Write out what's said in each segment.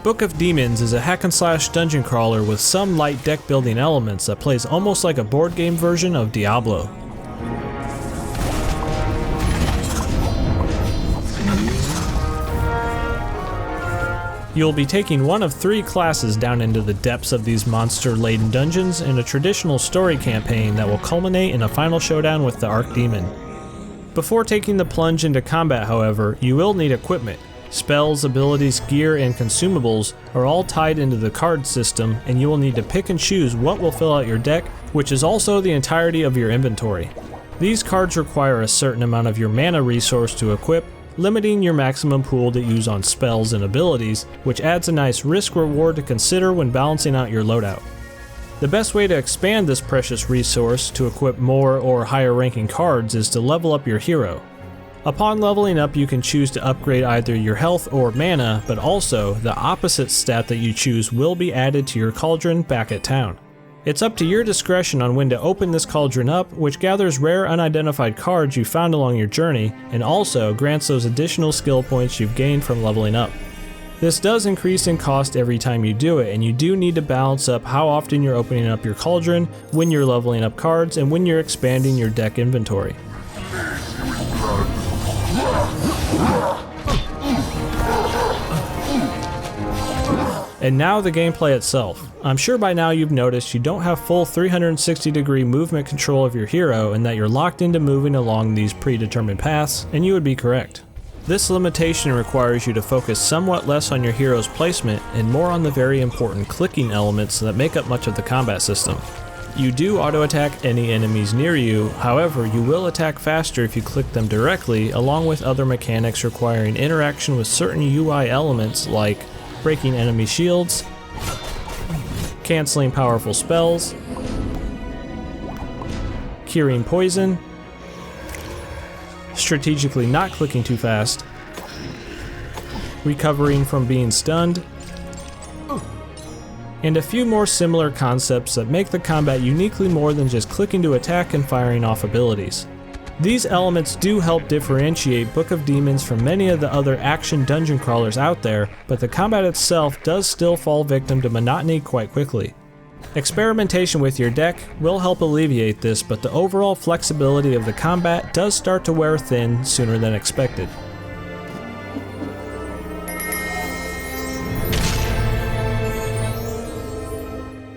Book of Demons is a hack-and-slash dungeon crawler with some light deck building elements that plays almost like a board game version of Diablo. You'll be taking one of 3 classes down into the depths of these monster-laden dungeons in a traditional story campaign that will culminate in a final showdown with the Archdemon. Before taking the plunge into combat, however, you will need equipment. Spells, abilities, gear, and consumables are all tied into the card system, and you will need to pick and choose what will fill out your deck, which is also the entirety of your inventory. These cards require a certain amount of your mana resource to equip, limiting your maximum pool to use on spells and abilities, which adds a nice risk-reward to consider when balancing out your loadout. The best way to expand this precious resource to equip more or higher ranking cards is to level up your hero. Upon leveling up, you can choose to upgrade either your health or mana, but also the opposite stat that you choose will be added to your cauldron back at town. It's up to your discretion on when to open this cauldron up, which gathers rare unidentified cards you found along your journey, and also grants those additional skill points you've gained from leveling up. This does increase in cost every time you do it, and you do need to balance up how often you're opening up your cauldron, when you're leveling up cards, and when you're expanding your deck inventory. And now the gameplay itself. I'm sure by now you've noticed you don't have full 360-degree movement control of your hero and that you're locked into moving along these predetermined paths, and you would be correct. This limitation requires you to focus somewhat less on your hero's placement and more on the very important clicking elements that make up much of the combat system. You do auto-attack any enemies near you, however you will attack faster if you click them directly, along with other mechanics requiring interaction with certain UI elements like breaking enemy shields, canceling powerful spells, curing poison, strategically not clicking too fast, recovering from being stunned, and a few more similar concepts that make the combat uniquely more than just clicking to attack and firing off abilities. These elements do help differentiate Book of Demons from many of the other action dungeon crawlers out there, but the combat itself does still fall victim to monotony quite quickly. Experimentation with your deck will help alleviate this, but the overall flexibility of the combat does start to wear thin sooner than expected.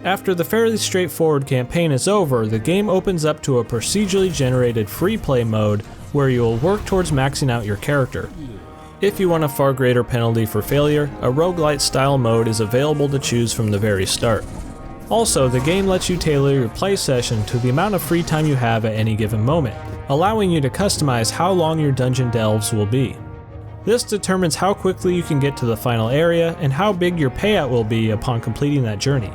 After the fairly straightforward campaign is over, the game opens up to a procedurally generated free play mode where you will work towards maxing out your character. If you want a far greater penalty for failure, a roguelite style mode is available to choose from the very start. Also, the game lets you tailor your play session to the amount of free time you have at any given moment, allowing you to customize how long your dungeon delves will be. This determines how quickly you can get to the final area and how big your payout will be upon completing that journey.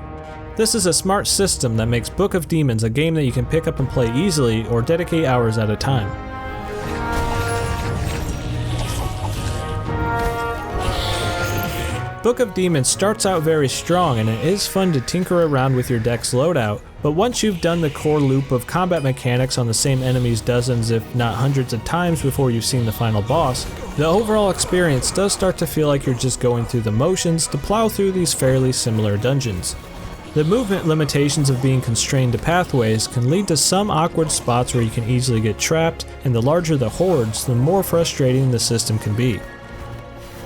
This is a smart system that makes Book of Demons a game that you can pick up and play easily or dedicate hours at a time. Book of Demons starts out very strong and it is fun to tinker around with your deck's loadout, but once you've done the core loop of combat mechanics on the same enemies dozens if not hundreds of times before you've seen the final boss, the overall experience does start to feel like you're just going through the motions to plow through these fairly similar dungeons. The movement limitations of being constrained to pathways can lead to some awkward spots where you can easily get trapped, and the larger the hordes, the more frustrating the system can be.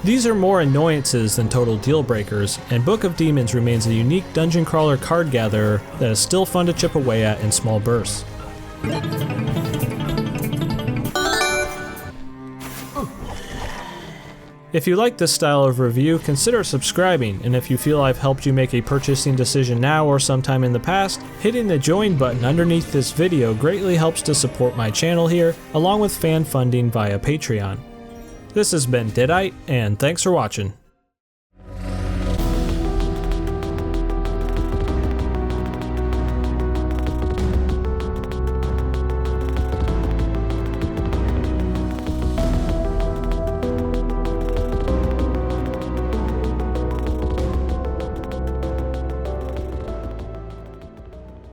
These are more annoyances than total deal breakers, and Book of Demons remains a unique dungeon crawler card gatherer that is still fun to chip away at in small bursts. If you like this style of review, consider subscribing, and if you feel I've helped you make a purchasing decision now or sometime in the past, hitting the join button underneath this video greatly helps to support my channel here, along with fan funding via Patreon. This has been Deadite, and thanks for watching.